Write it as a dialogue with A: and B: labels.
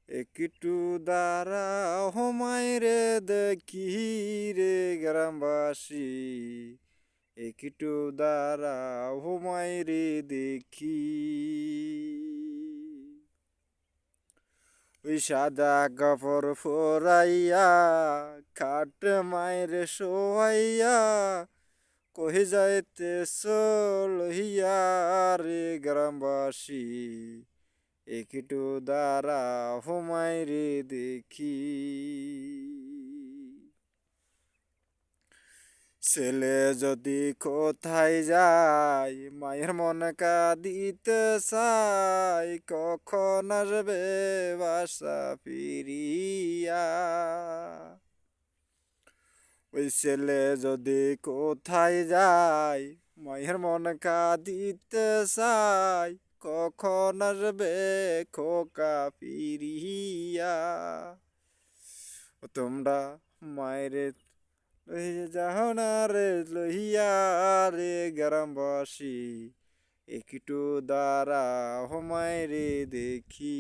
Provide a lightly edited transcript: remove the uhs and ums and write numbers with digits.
A: একটু দাঁড়াও মাইরে দেখি রে গ্রামবাসী, একটু দাঁড়াও মাইরে দেখি। ওই সাদা কাপড় ফরাইয়া খাট মাইরে শোয়াইয়া কহি যাইতেছ লহিয়া রে গ্রামবাসী, একটু দাঁড়াও মাইরে দেখি। ছেলে যদি কোথায় যায় মায়ের মন কাঁদিতে চায়, কখন আসবে বাসা ফিরিয়া। ওই ছেলে যদি কোথায় যায় মায়ের মন কাঁদিতে চায়, কখন আসবে খোকা ফিরিয়া। তোমরা মায়েরে লইয়া যাও না রে লইয়া রে গ্রামবাসী, একটু দাঁড়াও মায়েরে দেখি।